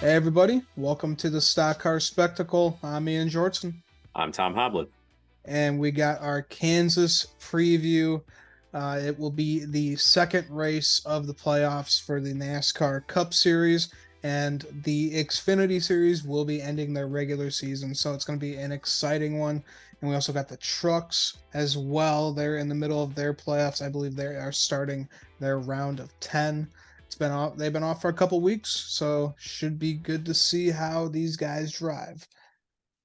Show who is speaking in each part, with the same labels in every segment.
Speaker 1: Hey everybody, welcome to the Stock Car Spectacle. I'm Ian Jortson,
Speaker 2: I'm Tom Hoblet.
Speaker 1: and we got our Kansas preview. It will be the second race of the playoffs for the NASCAR Cup Series, and the Xfinity Series will be ending their regular season, so it's going to be an exciting one. And we also got the trucks as well. They're in the middle of their playoffs. I believe they are starting their round of 10. They've been off for a couple weeks, so should be good to see how these guys drive.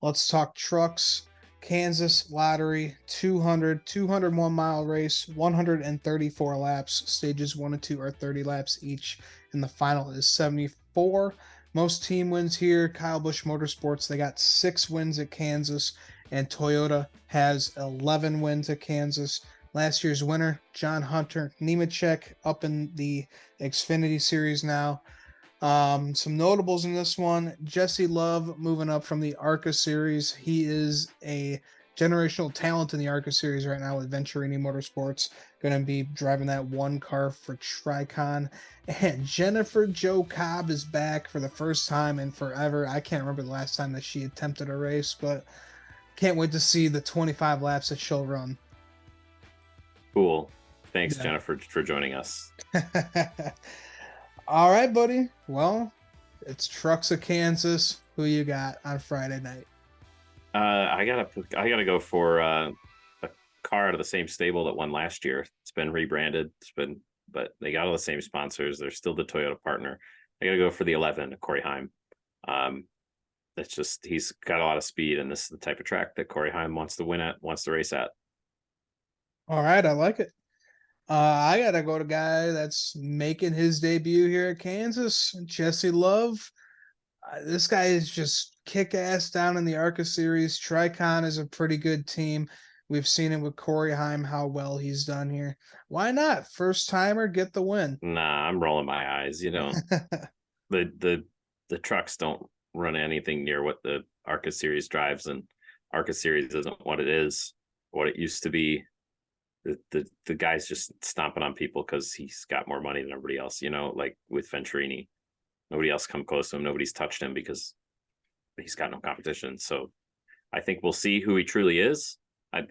Speaker 1: Let's talk trucks. Kansas Lottery 201 mile race, 134 laps. Stages 1 and 2 are 30 laps each, and the final is 74. Most team wins here. Kyle Busch Motorsports, they got 6 wins at Kansas, and Toyota has 11 wins at Kansas. Last year's winner, John Hunter Nemechek, up in the Xfinity Series now. Some notables in this one: Jesse Love moving up from the ARCA series. He is a generational talent in the ARCA series right now with Venturini Motorsports. Going to be driving that one car for Tricon. And Jennifer Jo Cobb is back for the first time in forever. I can't remember the last time that she attempted a race, but can't wait to see the 25 laps that she'll run.
Speaker 2: Cool. Thanks,
Speaker 1: Yeah.
Speaker 2: Jennifer, for joining us.
Speaker 1: All right, buddy. Well, it's Trucks of Kansas. Who you got on Friday night?
Speaker 2: I gotta go for a car out of the same stable that won last year. It's been rebranded. But they got all the same sponsors. They're still the Toyota partner. I gotta go for the 11, Corey Heim. It's just he's got a lot of speed, and this is the type of track that Corey Heim wants to race at.
Speaker 1: All right, I like it. I gotta go to guy that's making his debut here at Kansas, Jesse Love. This guy is just kick ass down in the ARCA series. Tricon is a pretty good team. We've seen it with Corey Heim how well he's done here. Why not? First timer, get the win.
Speaker 2: Nah, I'm rolling my eyes. The trucks don't run anything near what the ARCA series drives, and ARCA series isn't what it is, what it used to be. The guy's just stomping on people because he's got more money than everybody else. Like with Venturini, nobody else come close to him. Nobody's touched him because he's got no competition. So I think we'll see who he truly is. I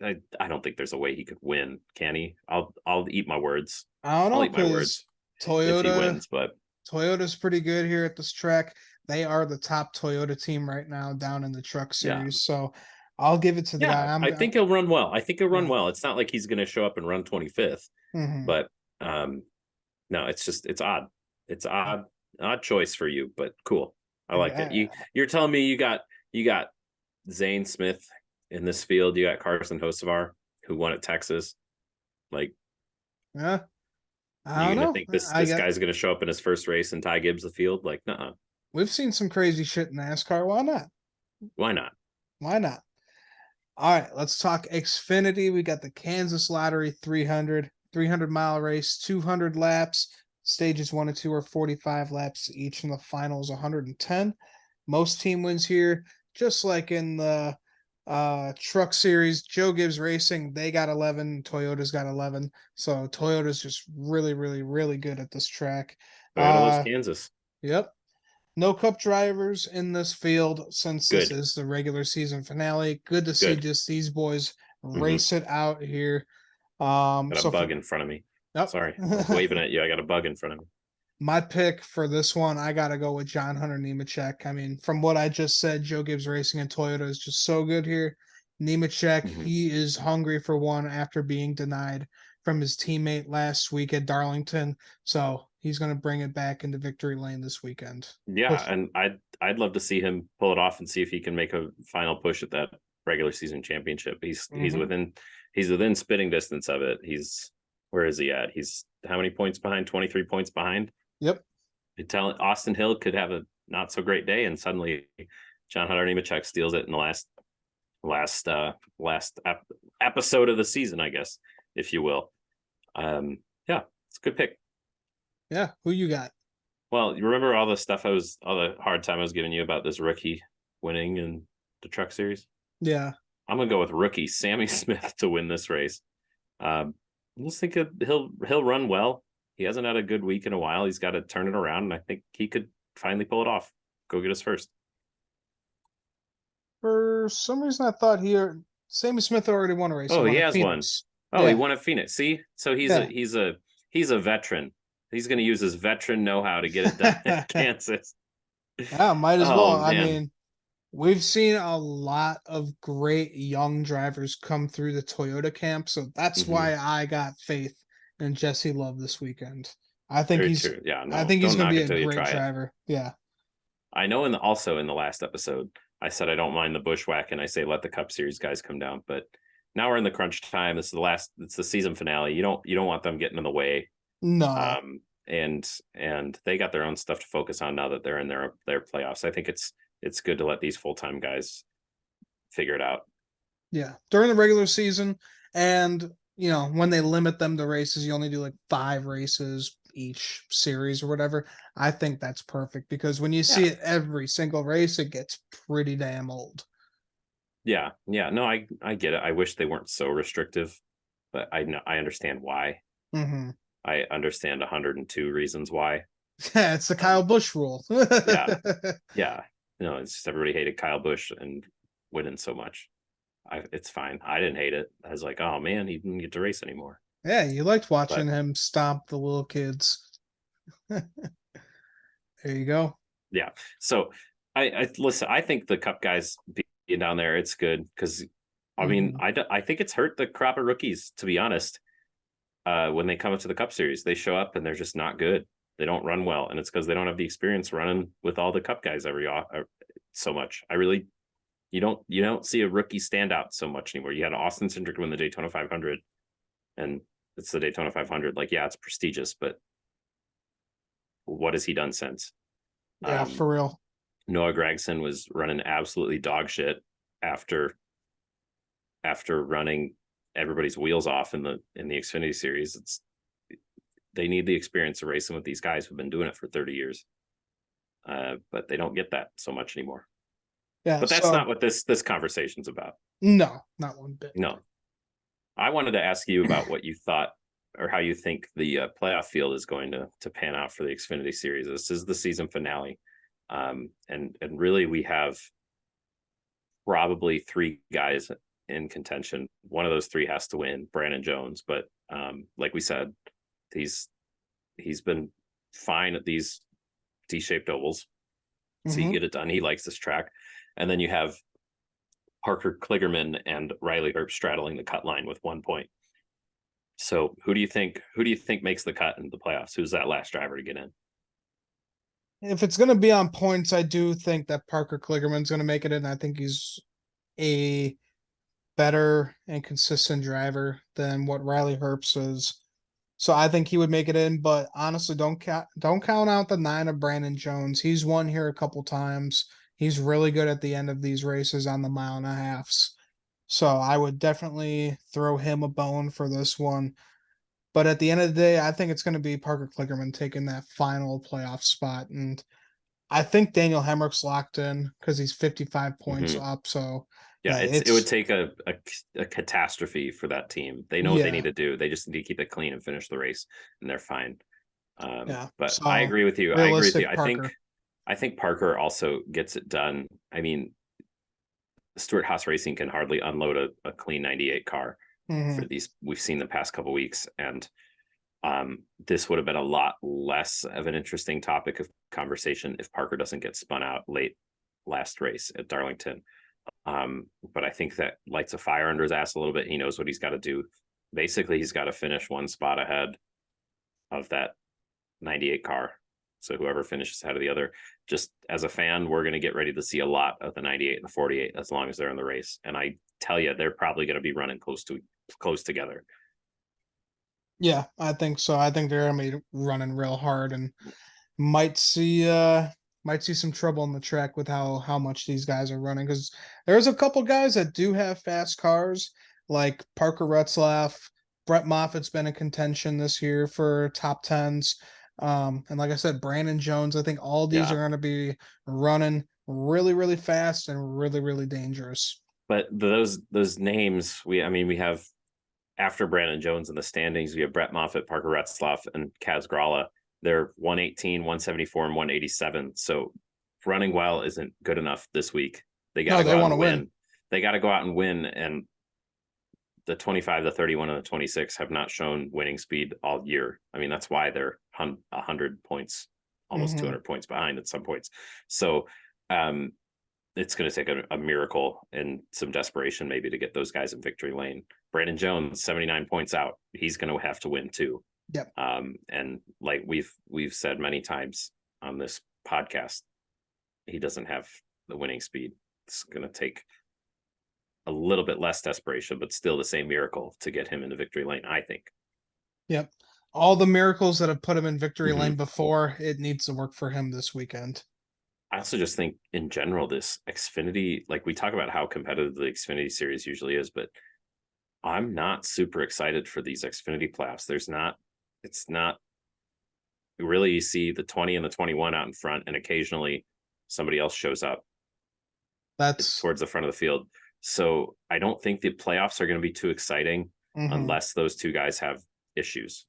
Speaker 2: don't think there's a way he could win. Can he? I'll eat my words.
Speaker 1: I don't
Speaker 2: I'll
Speaker 1: know
Speaker 2: eat my
Speaker 1: because
Speaker 2: words if he
Speaker 1: Toyota
Speaker 2: wins, but
Speaker 1: Toyota's pretty good here at this track. They are the top Toyota team right now down in the truck
Speaker 2: yeah.
Speaker 1: series. So I'll give it to the
Speaker 2: Yeah,
Speaker 1: guy. I'm
Speaker 2: I
Speaker 1: going.
Speaker 2: think he'll run well. I think he'll run
Speaker 1: Yeah.
Speaker 2: well. It's not like he's going to show up and run 25th,
Speaker 1: Hmm.
Speaker 2: but no, it's odd. It's odd choice for you, but cool. I like it.
Speaker 1: Yeah.
Speaker 2: You're telling me you got Zane Smith in this field. You got Carson Hocevar who won at Texas. Like,
Speaker 1: Yeah. I
Speaker 2: you
Speaker 1: don't
Speaker 2: gonna
Speaker 1: know.
Speaker 2: think this
Speaker 1: I
Speaker 2: this
Speaker 1: got.
Speaker 2: guy's gonna show up in his first race and Ty Gibbs the field? Like, nuh-uh.
Speaker 1: We've seen some crazy shit in NASCAR. Why not?
Speaker 2: Why not?
Speaker 1: Why not? All right, let's talk Xfinity. We got the Kansas Lottery 300 mile race, 200 laps. Stages 1 and 2 are 45 laps each, and the final is 110. Most team wins here, just like in the truck series. Joe Gibbs Racing, they got 11. Toyota's got 11. So Toyota's just really, really, really good at this track.
Speaker 2: Toyota loves
Speaker 1: Uh,
Speaker 2: Kansas.
Speaker 1: yep. No Cup drivers in this field since this
Speaker 2: Good,
Speaker 1: is the regular season finale. Good to see
Speaker 2: good.
Speaker 1: just these boys
Speaker 2: Mm-hmm.
Speaker 1: race it out here.
Speaker 2: Got a
Speaker 1: So for
Speaker 2: bug in front of me.
Speaker 1: yep.
Speaker 2: Sorry, I was waving at you. I got a bug in front of me.
Speaker 1: My pick for this one, I gotta go with John Hunter Nemechek. I mean, from what I just said, Joe Gibbs Racing and Toyota is just so good here. Nemechek,
Speaker 2: Mm-hmm.
Speaker 1: he is hungry for one after being denied from his teammate last week at Darlington. So he's gonna bring it back into victory lane this weekend.
Speaker 2: Yeah,
Speaker 1: Push.
Speaker 2: and I'd love to see him pull it off and see if he can make a final push at that regular season championship.
Speaker 1: Mm-hmm.
Speaker 2: He's within spitting distance of it. He's Where is he at? He's how many points behind? 23 points behind.
Speaker 1: Yep.
Speaker 2: You tell Austin Hill could have a not so great day, and suddenly John Hunter Nemechek steals it in the last episode of the season, I guess, if you will. Yeah, it's a good pick.
Speaker 1: Yeah. Who you got?
Speaker 2: Well, you remember all the hard time I was giving you about this rookie winning in the truck series?
Speaker 1: Yeah.
Speaker 2: I'm gonna go with rookie Sammy Smith to win this race. I just think he'll run well. He hasn't had a good week in a while. He's got to turn it around, and I think he could finally pull it off. go get us first.
Speaker 1: For some reason, I thought Sammy Smith already won a race.
Speaker 2: Oh,
Speaker 1: He
Speaker 2: he
Speaker 1: won at
Speaker 2: has one.
Speaker 1: Phoenix.
Speaker 2: Oh, he
Speaker 1: Yeah,
Speaker 2: won at Phoenix. See, so
Speaker 1: yeah.
Speaker 2: he's a veteran. He's going to use his veteran know-how to get it done at Kansas.
Speaker 1: Yeah, might as well.
Speaker 2: Oh
Speaker 1: I
Speaker 2: man.
Speaker 1: mean, we've seen a lot of great young drivers come through the Toyota camp, so that's
Speaker 2: Hmm.
Speaker 1: why I got faith in Jesse Love this weekend. I think
Speaker 2: Very
Speaker 1: he's
Speaker 2: true. Yeah,
Speaker 1: I
Speaker 2: no,
Speaker 1: think he's
Speaker 2: don't
Speaker 1: going to
Speaker 2: knock
Speaker 1: be
Speaker 2: it
Speaker 1: a
Speaker 2: till you
Speaker 1: great
Speaker 2: try it.
Speaker 1: driver. Yeah.
Speaker 2: I know also in the last episode, I said I don't mind the bushwhack and I say let the Cup Series guys come down, but now we're in the crunch time. This is it's the season finale. You don't want them getting in the way.
Speaker 1: No.
Speaker 2: And they got their own stuff to focus on now that they're in their playoffs. I think it's good to let these full-time guys figure it out.
Speaker 1: Yeah. During the regular season and when they limit them to races, you only do like 5 races each series or whatever. I think that's perfect because when you see
Speaker 2: Yeah.
Speaker 1: it every single race, it gets pretty damn old.
Speaker 2: Yeah. No, I get it. I wish they weren't so restrictive, but I understand why.
Speaker 1: Mm-hmm.
Speaker 2: I understand 102 reasons why.
Speaker 1: Yeah, it's the
Speaker 2: Um,
Speaker 1: Kyle Busch rule.
Speaker 2: yeah. Yeah. It's just everybody hated Kyle Busch and winning so much. It's fine. I didn't hate it. I was like, oh man, he didn't get to race anymore.
Speaker 1: Yeah, you liked watching
Speaker 2: But
Speaker 1: him stomp the little kids. There you go.
Speaker 2: yeah, so I listen. I think the Cup guys being down there, it's good because I mean,
Speaker 1: Mm-hmm.
Speaker 2: I think it's hurt the crop of rookies, to be honest. When they come into the Cup Series, they show up and they're just not good. They don't run well, and it's because they don't have the experience running with all the Cup guys so much. You don't see a rookie stand out so much anymore. You had Austin Cindric win the Daytona 500, and it's the Daytona 500. Like, yeah, it's prestigious, but what has he done since?
Speaker 1: Yeah,
Speaker 2: Um,
Speaker 1: for real.
Speaker 2: Noah Gragson was running absolutely dog shit after running everybody's wheels off in the Xfinity series. They need the experience of racing with these guys who've been doing it for 30 years. But they don't get that so much anymore.
Speaker 1: Yeah,
Speaker 2: But that's not
Speaker 1: so
Speaker 2: what this conversation's about.
Speaker 1: no, not one bit.
Speaker 2: No. I wanted to ask you about what you thought or how you think the playoff field is going to pan out for the Xfinity series. This is the season finale. And really we have probably 3 guys in contention. One of those 3 has to win, Brandon Jones. But like we said, he's been fine at these T-shaped ovals. So you
Speaker 1: Mm-hmm.
Speaker 2: get it done. He likes this track. And then you have Parker Kligerman and Riley Herbst straddling the cut line with 1 point. So who do you think makes the cut in the playoffs? Who's that last driver to get in?
Speaker 1: If it's going to be on points, I do think that Parker Kligerman's going to make it in. I think he's a better and consistent driver than what Riley Herbst is. So I think he would make it in, but honestly, don't count out the 9 of Brandon Jones. He's won here a couple times. He's really good at the end of these races on the mile and a halfs. So I would definitely throw him a bone for this one. But at the end of the day, I think it's going to be Parker Kligerman taking that final playoff spot. And I think Daniel Hemrick's locked in because he's 55 points
Speaker 2: Mm-hmm.
Speaker 1: up. So
Speaker 2: Yeah,
Speaker 1: yeah,
Speaker 2: it would take a catastrophe for that team. They know what they need
Speaker 1: yeah,
Speaker 2: to do. They just need to keep it clean and finish the race, and they're fine.
Speaker 1: yeah.
Speaker 2: But I
Speaker 1: So
Speaker 2: agree with you. I agree with you.
Speaker 1: realistic Parker.
Speaker 2: I think Parker also gets it done. I mean, Stuart Haas Racing can hardly unload a clean 98 car
Speaker 1: Mm-hmm.
Speaker 2: for these. We've seen the past couple weeks, and this would have been a lot less of an interesting topic of conversation if Parker doesn't get spun out late last race at Darlington. But I think that lights a fire under his ass a little bit. He knows what he's got to do. Basically, he's got to finish 1 spot ahead of that 98 car. So whoever finishes ahead of the other, just as a fan, we're going to get ready to see a lot of the 98 and the 48 as long as they're in the race. And I tell you, they're probably going to be running close together.
Speaker 1: Yeah, I think so. I think they're gonna be running real hard and might see some trouble on the track with how much these guys are running because there's a couple guys that do have fast cars like Parker Retzlaff, Brett Moffitt's been in contention this year for top tens. And like I said, Brandon Jones, I think all these
Speaker 2: Yeah.
Speaker 1: are gonna be running really, really fast and really, really dangerous.
Speaker 2: But those names, we have after Brandon Jones in the standings, we have Brett Moffitt, Parker Retzlaff, and Kaz Grala. They're 118, 174, and 187. So running well isn't good enough this week. They got
Speaker 1: No,
Speaker 2: to
Speaker 1: they
Speaker 2: go out
Speaker 1: want to
Speaker 2: and
Speaker 1: win.
Speaker 2: win. They got to go out and win. And the 25, the 31, and the 26 have not shown winning speed all year. I mean, that's why they're 100 points, almost 200 points behind at some points. So it's going to take a miracle and some desperation maybe to get those guys in victory lane. Brandon Jones, 79 points out. He's going to have to win too.
Speaker 1: Yep.
Speaker 2: And like we've said many times on this podcast, he doesn't have the winning speed. It's going to take a little bit less desperation, but still the same miracle to get him into victory lane, I think.
Speaker 1: Yep. All the miracles that have put him in victory lane before, it needs to work for him this weekend.
Speaker 2: I also just think in general, this Xfinity, like we talk about how competitive the Xfinity series usually is, but I'm not super excited for these Xfinity playoffs. It's not really, you see the 20 and the 21 out in front, and occasionally somebody else shows up. That's towards the front of the field. So I don't think the playoffs are going to be too exciting unless those two guys have issues.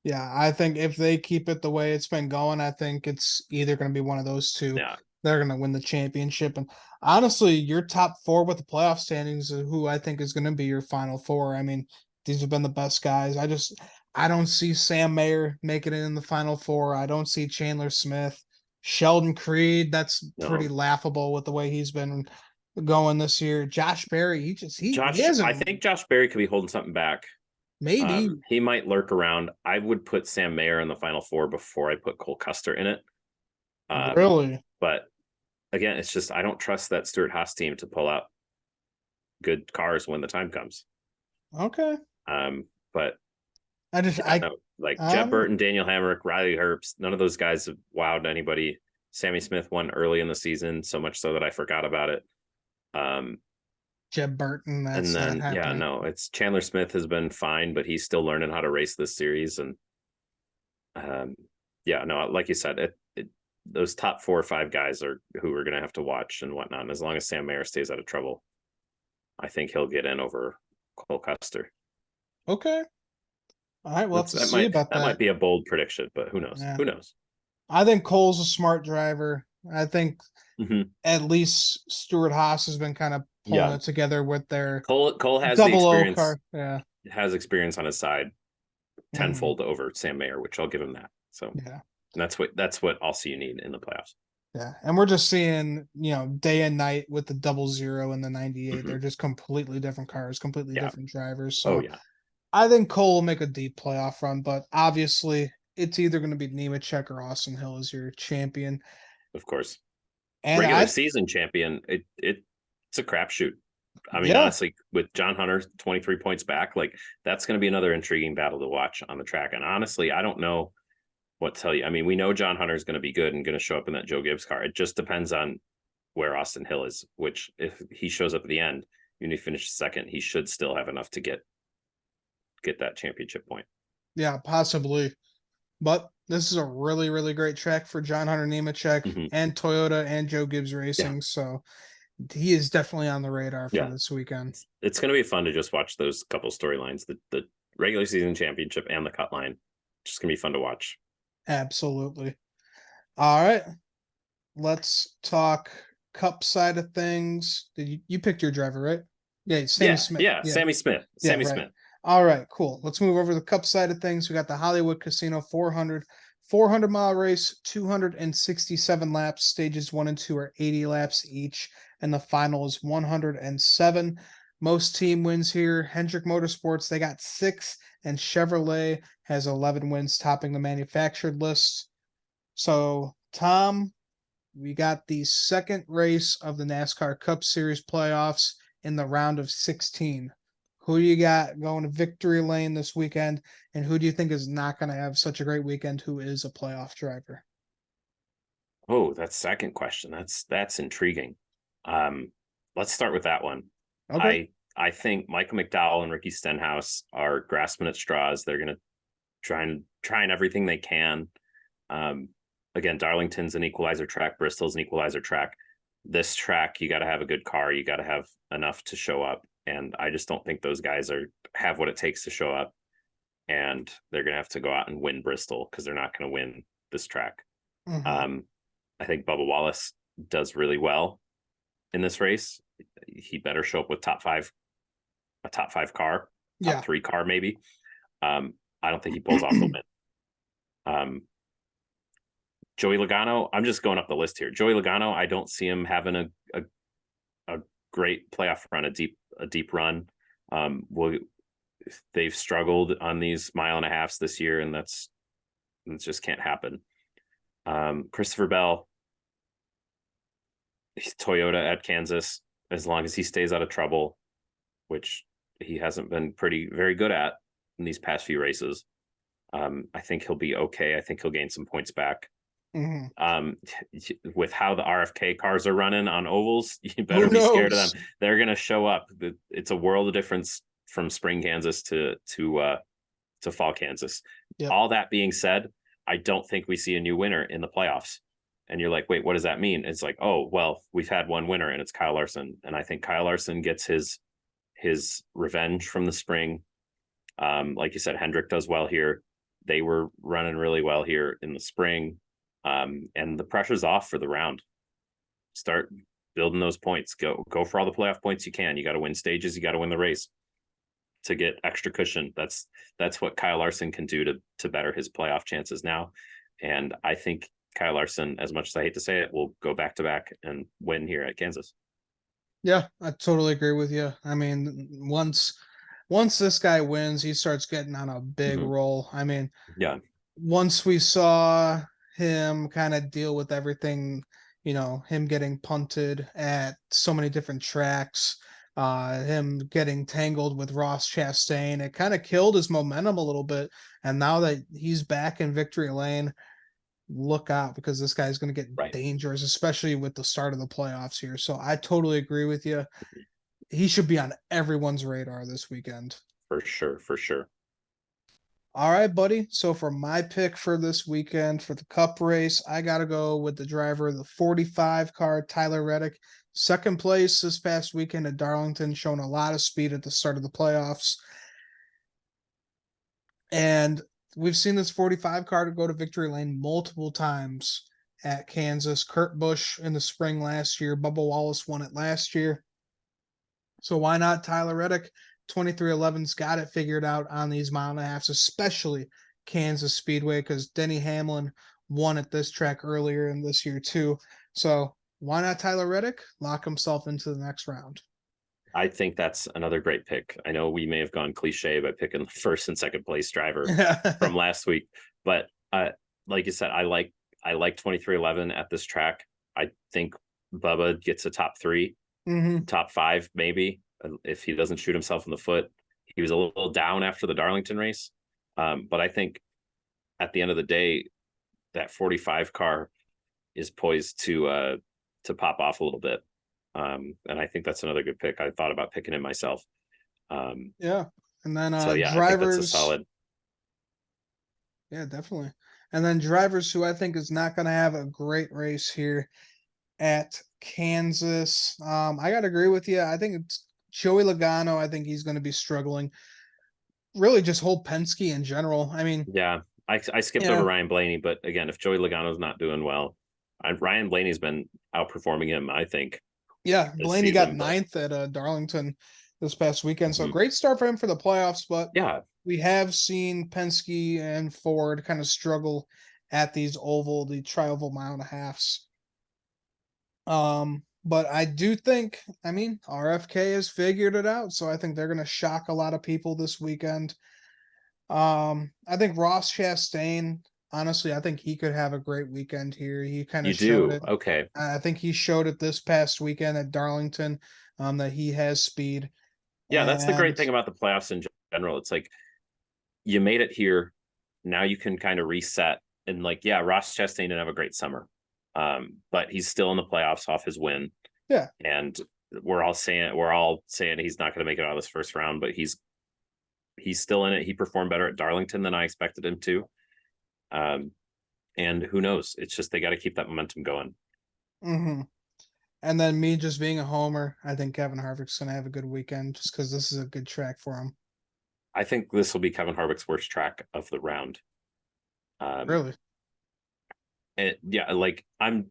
Speaker 1: Yeah, I think if they keep it the way it's been going, I think it's either going to be one of those two.
Speaker 2: Yeah.
Speaker 1: They're going to win the championship. And honestly, your top four with the playoff standings is who I think is going to be your final four. I mean, these have been the best guys. I don't see Sam Mayer making it in the final four. I don't see Chandler Smith, Sheldon Creed. That's pretty laughable with the way he's been going this year. Josh Berry, he hasn't.
Speaker 2: I think Josh Berry could be holding something back.
Speaker 1: Maybe
Speaker 2: he might lurk around. I would put Sam Mayer in the final four before I put Cole Custer in it.
Speaker 1: Really?
Speaker 2: But again, it's just I don't trust that Stewart-Haas team to pull out good cars when the time comes.
Speaker 1: Okay.
Speaker 2: But
Speaker 1: I
Speaker 2: Jeb Burton, Daniel Hemrick, Riley Herbst, none of those guys have wowed anybody. Sammy Smith won early in the season, so much so that I forgot about it.
Speaker 1: Jeb Burton, that's and then
Speaker 2: it's Chandler Smith has been fine, but he's still learning how to race this series. And like you said, those top 4 or 5 guys are who we're going to have to watch and whatnot. And as long as Sam Mayer stays out of trouble, I think he'll get in over Cole Custer.
Speaker 1: Okay. All right, we'll have to see about that.
Speaker 2: That might be a bold prediction, but who knows? Yeah. Who knows?
Speaker 1: I think Cole's a smart driver. I think at least Stewart-Haas has been kind of pulling it together with their
Speaker 2: Cole has the experience. Car. Yeah, has experience on his side tenfold over Sam Mayer, which I'll give him that. So that's what also you need in the playoffs.
Speaker 1: Yeah, and we're just seeing day and night with the 00 and the 98. They're just completely different cars, completely different drivers. So I think Cole will make a deep playoff run, but obviously it's either going to be Nemechek or Austin Hill as your champion.
Speaker 2: Of course. And regular season champion, it's a crapshoot. I mean, honestly, with John Hunter 23 points back, like that's going to be another intriguing battle to watch on the track. And honestly, I don't know what to tell you. I mean, we know John Hunter is going to be good and going to show up in that Joe Gibbs car. It just depends on where Austin Hill is, which if he shows up at the end, even if he finishes second, he should still have enough to get that championship point.
Speaker 1: Yeah, possibly. But this is a really, really great track for John Hunter Nemechek and Toyota and Joe Gibbs Racing. Yeah. So he is definitely on the radar for this weekend.
Speaker 2: It's going to be fun to just watch those couple storylines, the regular season championship and the cut line. Just going to be fun to watch.
Speaker 1: Absolutely. All right. Let's talk Cup side of things. Did you picked your driver, right? Yeah, Sammy Smith.
Speaker 2: Yeah, Sammy Smith. Sammy Smith.
Speaker 1: All right, cool. Let's move over to the Cup side of things. We got the Hollywood Casino 400 mile race, 267 laps. Stages 1 and 2 are 80 laps each, and the final is 107. Most team wins here. Hendrick Motorsports, they got 6, and Chevrolet has 11 wins, topping the manufactured list. So, Tom, we got the second race of the NASCAR Cup Series playoffs in the round of 16. Who do you got going to victory lane this weekend, and who do you think is not going to have such a great weekend who is a playoff driver?
Speaker 2: Oh, that second question. That's intriguing. Let's start with that one. Okay. I think Michael McDowell and Ricky Stenhouse are grasping at straws. They're going to trying everything they can. Again, Darlington's an equalizer track. Bristol's an equalizer track. This track, you got to have a good car. You got to have enough to show up. And I just don't think those guys have what it takes to show up. And they're going to have to go out and win Bristol because they're not going to win this track. I think Bubba Wallace does really well in this race. He better show up with a top five car, top
Speaker 1: Yeah.
Speaker 2: three car, maybe. I don't think he pulls off the win. Joey Logano, I'm just going up the list here. Joey Logano, I don't see him having a great playoff run, a deep run. They've struggled on these mile and a halves this year, and it just can't happen. Christopher Bell, Toyota at Kansas, as long as he stays out of trouble, which he hasn't been very good at in these past few races. I think he'll be okay. I think he'll gain some points back. With how the RFK cars are running on ovals, you better be scared of them. They're going to show up. It's a world of difference from spring Kansas to fall Kansas. Yep. All that being said, I don't think we see a new winner in the playoffs. And you're like, wait, what does that mean? It's like, oh, well, we've had one winner, and it's Kyle Larson. And I think Kyle Larson gets his revenge from the spring. Like you said, Hendrick does well here. They were running really well here in the spring. And the pressure's off for the round. Start building those points. Go for all the playoff points you can. You got to win stages. You got to win the race to get extra cushion. That's what Kyle Larson can do to better his playoff chances now. And I think Kyle Larson, as much as I hate to say it, will go back to back and win here at Kansas.
Speaker 1: Yeah, I totally agree with you. I mean, once this guy wins, he starts getting on a big roll. I mean,
Speaker 2: yeah.
Speaker 1: Once we saw him kind of deal with everything, him getting punted at so many different tracks, him getting tangled with Ross Chastain, it kind of killed his momentum a little bit. And now that he's back in victory lane, look out, because this guy's going to get dangerous, especially with the start of the playoffs here. So I totally agree with you. He should be on everyone's radar this weekend.
Speaker 2: For sure.
Speaker 1: All right, buddy. So for my pick for this weekend for the Cup race, I got to go with the driver of the 45 car, Tyler Reddick. Second place this past weekend at Darlington, showing a lot of speed at the start of the playoffs. And we've seen this 45 car to go to victory lane multiple times at Kansas. Kurt Busch in the spring last year. Bubba Wallace won it last year. So why not Tyler Reddick? 2311's got it figured out on these mile and a halves, especially Kansas Speedway, because Denny Hamlin won at this track earlier in this year too. So why not Tyler Reddick? Lock himself into the next round.
Speaker 2: I think that's another great pick. I know we may have gone cliche by picking the first and second place driver from last week, but like you said, I like 2311 at this track. I think Bubba gets a top 3, top 5, maybe, if he doesn't shoot himself in the foot. He was a little down after the Darlington race. But I think at the end of the day, that 45 car is poised to pop off a little bit. And I think that's another good pick. I thought about picking him myself.
Speaker 1: Yeah. And then
Speaker 2: so yeah,
Speaker 1: drivers,
Speaker 2: I think that's a solid.
Speaker 1: Yeah, definitely. And then drivers who I think is not going to have a great race here at Kansas. I got to agree with you. I think it's Joey Logano. I think he's going to be struggling. Really just whole Penske in general. I mean,
Speaker 2: yeah, I skipped over Ryan Blaney, but again, if Joey Logano's not doing well, Ryan Blaney's been outperforming him, I think.
Speaker 1: Yeah, Blaney got 9th at Darlington this past weekend. So great start for him for the playoffs. But
Speaker 2: yeah,
Speaker 1: we have seen Penske and Ford kind of struggle at these the tri-oval mile and a halves. But I do think, RFK has figured it out. So I think they're going to shock a lot of people this weekend. I think Ross Chastain, honestly, I think he could have a great weekend here. He kind of showed it.
Speaker 2: Okay.
Speaker 1: I think he showed it this past weekend at Darlington, that he has speed.
Speaker 2: Yeah, that's the great thing about the playoffs in general. It's like you made it here. Now you can kind of reset. And Ross Chastain didn't have a great summer. But he's still in the playoffs off his win.
Speaker 1: Yeah.
Speaker 2: And we're all saying he's not going to make it out of this first round, but he's still in it. He performed better at Darlington than I expected him to. And who knows? It's just they got to keep that momentum going.
Speaker 1: And then me just being a homer, I think Kevin Harvick's going to have a good weekend just because this is a good track for him.
Speaker 2: I think this will be Kevin Harvick's worst track of the round.
Speaker 1: Really?
Speaker 2: Yeah, like and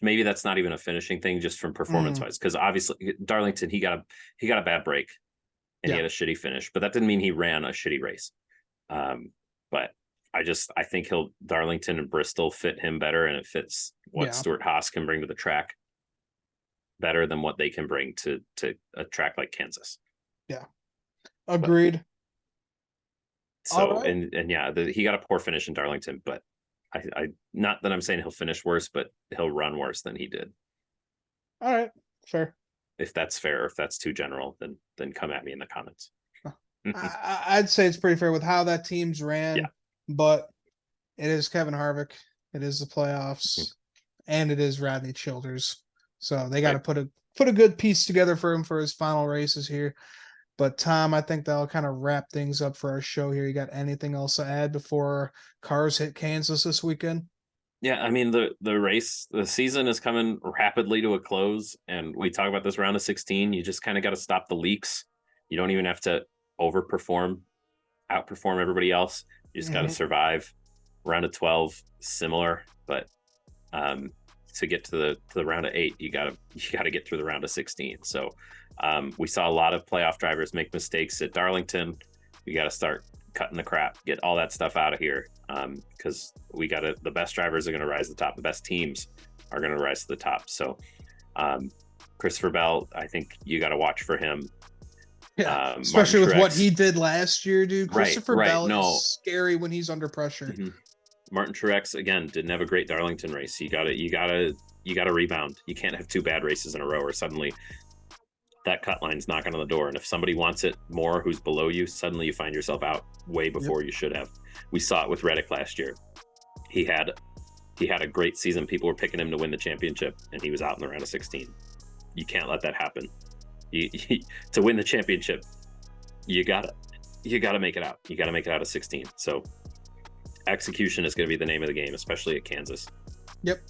Speaker 2: maybe that's not even a finishing thing, just from performance
Speaker 1: Mm,
Speaker 2: wise, because obviously Darlington, he got a bad break and he
Speaker 1: yeah,
Speaker 2: had a shitty finish, but that didn't mean he ran a shitty race. But I think Darlington and Bristol fit him better, and it fits what
Speaker 1: yeah,
Speaker 2: Stuart Haas can bring to the track better than what they can bring to a track like Kansas.
Speaker 1: yeah.
Speaker 2: But
Speaker 1: Agreed. All
Speaker 2: so
Speaker 1: right.
Speaker 2: and yeah, he got a poor finish in Darlington, but I not that I'm saying he'll finish worse, but he'll run worse than he did.
Speaker 1: All right. Fair.
Speaker 2: If that's fair, if that's too general, then come at me in the comments.
Speaker 1: I'd say it's pretty fair with how that team's
Speaker 2: Yeah.
Speaker 1: ran, but it is Kevin Harvick. It is the playoffs, and it is Rodney Childers. So they got to
Speaker 2: Right.
Speaker 1: put a good piece together for him for his final races here. But Tom, I think that'll kind of wrap things up for our show here. You got anything else to add before cars hit Kansas this weekend?
Speaker 2: Yeah, I mean the season is coming rapidly to a close, and we talk about this round of 16. You just kind of got to stop the leaks. You don't even have to overperform, outperform everybody else. You just got to
Speaker 1: Mm-hmm.
Speaker 2: survive. Round of 12, similar, but um, to get to the round of 8, you gotta get through the round of 16. So we saw a lot of playoff drivers make mistakes at Darlington. We got to start cutting the crap, get all that stuff out of here, because the best drivers are going to rise to the top. The best teams are going to rise to the top. So Christopher Bell, I think you got to watch for him.
Speaker 1: Yeah,
Speaker 2: Martin
Speaker 1: especially with what
Speaker 2: Truex,
Speaker 1: he did last year, dude. Christopher
Speaker 2: right.
Speaker 1: Bell is
Speaker 2: No,
Speaker 1: scary when he's under pressure.
Speaker 2: Martin Truex again didn't have a great Darlington race. You gotta rebound. You can't have 2 bad races in a row, or suddenly that cut line's knocking on the door. And if somebody wants it more who's below you, suddenly you find yourself out way
Speaker 1: Yep.
Speaker 2: before you should have. We saw it with Reddick last year. He had a great season. People were picking him to win the championship, and he was out in the round of 16. You can't let that happen. To win the championship, you gotta make it out. You gotta make it out of 16. So execution is going to be the name of the game, especially at Kansas.
Speaker 1: Yep.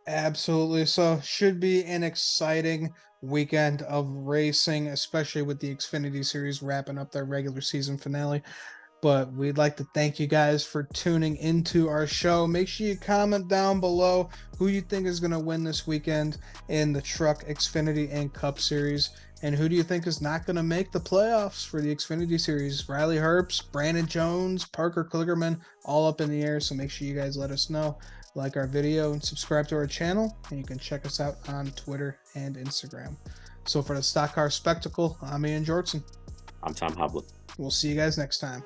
Speaker 1: Absolutely. So should be an exciting weekend of racing, especially with the Xfinity Series wrapping up their regular season finale. But we'd like to thank you guys for tuning into our show. Make sure you comment down below who you think is going to win this weekend in the Truck, Xfinity, and Cup Series. And who do you think is not going to make the playoffs for the Xfinity Series? Riley Herbst, Brandon Jones, Parker Kligerman, all up in the air. So make sure you guys let us know. Like our video and subscribe to our channel. And you can check us out on Twitter and Instagram. So for the Stock Car Spectacle, I'm Ian Jortson.
Speaker 2: I'm Tom Hoblet.
Speaker 1: We'll see you guys next time.